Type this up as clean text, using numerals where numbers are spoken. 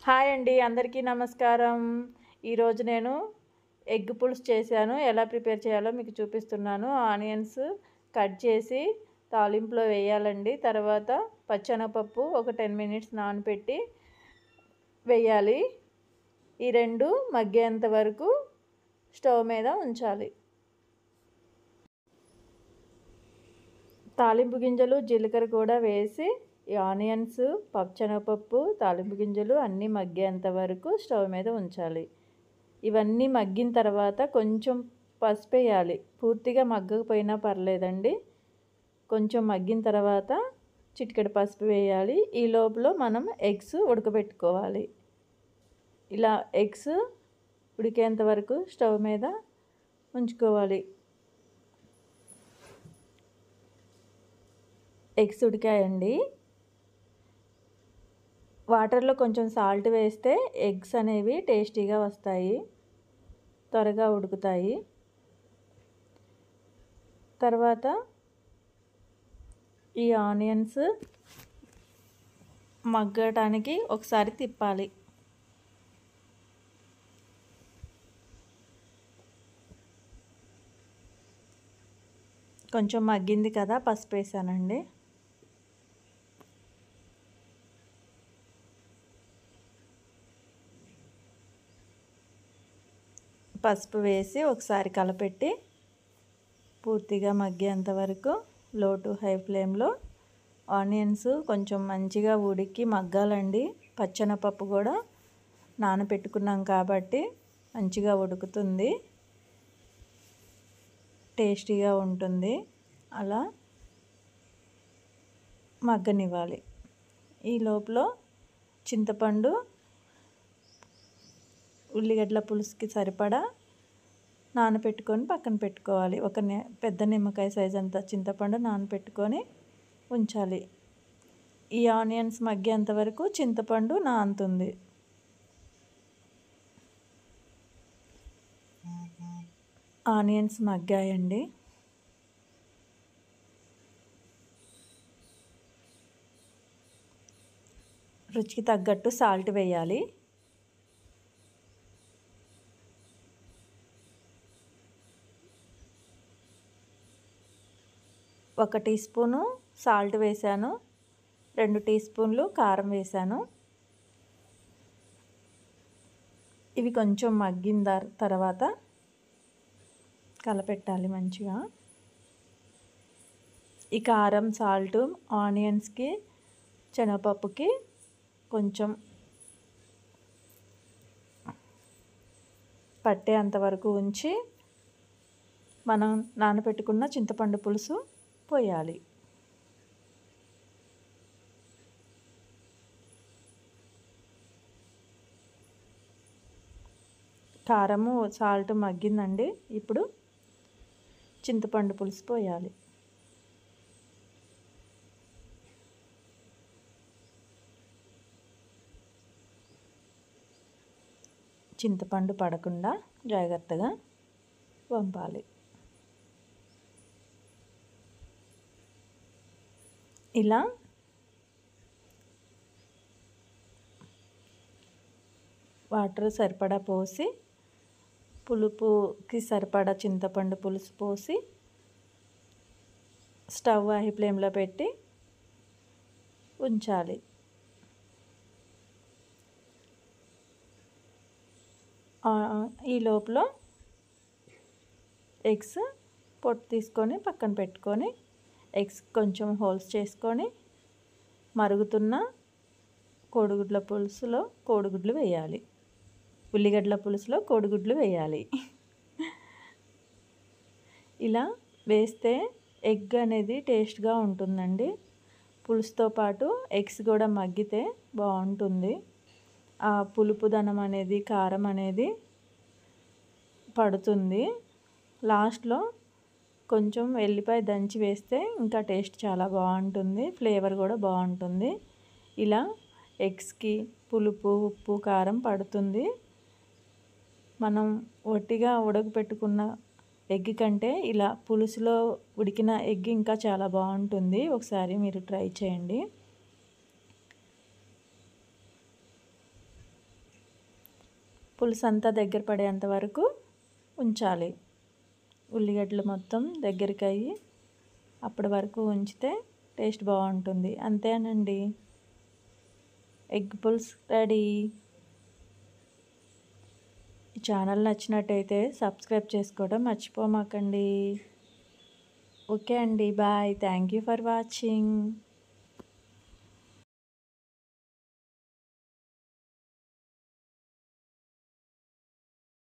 Hi అండి, అందరికీ నమస్కారం. ఈరోజు నేను ఎగ్ పులుసు చేశాను. ఎలా ప్రిపేర్ చేయాలో మీకు చూపిస్తున్నాను. ఆనియన్స్ కట్ చేసి తాలింపులో వేయాలండి. తర్వాత పచ్చెనగపప్పు ఒక 10 మినిట్స్ నానబెట్టి వేయాలి. ఈ రెండు మగ్గేంత వరకు స్టవ్ మీద ఉంచాలి. తాలింపు గింజలు, జీలకర్ర కూడా వేసి ఈ ఆనియన్స్, పచ్చెనగపప్పు, తాలింపు గింజలు అన్నీ మగ్గేంత వరకు స్టవ్ మీద ఉంచాలి. ఇవన్నీ మగ్గిన తర్వాత కొంచెం పసుపు వేయాలి. పూర్తిగా మగ్గకపోయినా పర్లేదండి. కొంచెం మగ్గిన తర్వాత చిటికెడు పసుపు వేయాలి. ఈ లోపల మనం ఎగ్స్ ఉడకబెట్టుకోవాలి. ఇలా ఎగ్స్ ఉడికేంత వరకు స్టవ్ మీద ఉంచుకోవాలి. ఎగ్స్ ఉడికాయండి. వాటర్లో కొంచెం సాల్ట్ వేస్తే ఎగ్స్ అనేవి టేస్టీగా వస్తాయి, త్వరగా ఉడుకుతాయి. తర్వాత ఈ ఆనియన్స్ మగ్గటానికి ఒకసారి తిప్పాలి. కొంచెం మగ్గింది కదా, పసుపు వేసానండి. పసుపు వేసి ఒకసారి కలపెట్టి పూర్తిగా మగ్గేంత వరకు లో టు హై ఫ్లేమ్లో ఆనియన్స్ కొంచెం మంచిగా ఉడికి మగ్గాలండి. పచ్చెనపప్పు కూడా నానబెట్టుకున్నాం కాబట్టి మంచిగా ఉడుకుతుంది, టేస్టీగా ఉంటుంది. అలా మగ్గనివ్వాలి. ఈ లోపల చింతపండు, ఉల్లిగడ్డల పులుసుకి సరిపడా నానబెట్టుకొని పక్కన పెట్టుకోవాలి. ఒక పెద్ద నిమ్మకాయ సైజ్ అంత చింతపండు నానబెట్టుకొని ఉంచాలి. ఈ ఆనియన్స్ మగ్గేంత వరకు చింతపండు నానుతుంది. ఆనియన్స్ మగ్గాయండి. రుచికి తగ్గట్టు సాల్ట్ వేయాలి. ఒక టీ స్పూను సాల్ట్ వేసాను, 2 టీ స్పూన్లు కారం వేసాను. ఇవి కొంచెం మగ్గిన తర్వాత కలపెట్టాలి మంచిగా. ఈ కారం, సాల్ట్ ఆనియన్స్కి, శనగపప్పుకి కొంచెం పట్టేంతవరకు ఉంచి మనం నానబెట్టుకున్న చింతపండు పులుసు పోయాలి. కారము, సాల్ట్ మగ్గిందండి. ఇప్పుడు చింతపండు పులుసు పోయాలి. చింతపండు పడకుండా జాగ్రత్తగా వంపాలి. ఇలా వాటర్ సరిపడా పోసి, పులుపుకి సరిపడా చింతపండు పులుసు పోసి స్టవ్ హై ఫ్లేమ్లో పెట్టి ఉంచాలి. ఈ లోపల ఎగ్స్ పొట్టు తీసుకొని పక్కన పెట్టుకొని, ఎగ్స్ కొంచెం హోల్స్ చేసుకొని మరుగుతున్న కోడిగుడ్ల పులుసులో కోడిగుడ్లు వేయాలి. ఉల్లిగడ్డల పులుసులో కోడిగుడ్లు వేయాలి. ఇలా వేస్తే ఎగ్ అనేది టేస్ట్గా ఉంటుందండి. పులుసుతో పాటు ఎగ్స్ కూడా మగ్గితే బాగుంటుంది. ఆ పులుపుదనం అనేది, కారం అనేది పడుతుంది. లాస్ట్లో కొంచెం వెల్లిపాయ దంచి వేస్తే ఇంకా టేస్ట్ చాలా బాగుంటుంది, ఫ్లేవర్ కూడా బాగుంటుంది. ఇలా ఎగ్స్కి పులుపు, ఉప్పు, కారం పడుతుంది. మనం ఒట్టిగా ఉడకపెట్టుకున్న ఎగ్ కంటే ఇలా పులుసులో ఉడికిన ఎగ్ ఇంకా చాలా బాగుంటుంది. ఒకసారి మీరు ట్రై చేయండి. పులుసు అంతా దగ్గర పడేంత వరకు ఉంచాలి. ఉల్లిగడ్డలు మొత్తం దగ్గరికి అయ్యి అప్పటి వరకు ఉంచితే టేస్ట్ బాగుంటుంది. అంతేనండి, ఎగ్ పులుసు రెడీ. ఈ ఛానల్ నచ్చినట్టయితే సబ్స్క్రైబ్ చేసుకోవడం మర్చిపోమాకండి. ఓకే అండి, bye. Thank you for watching.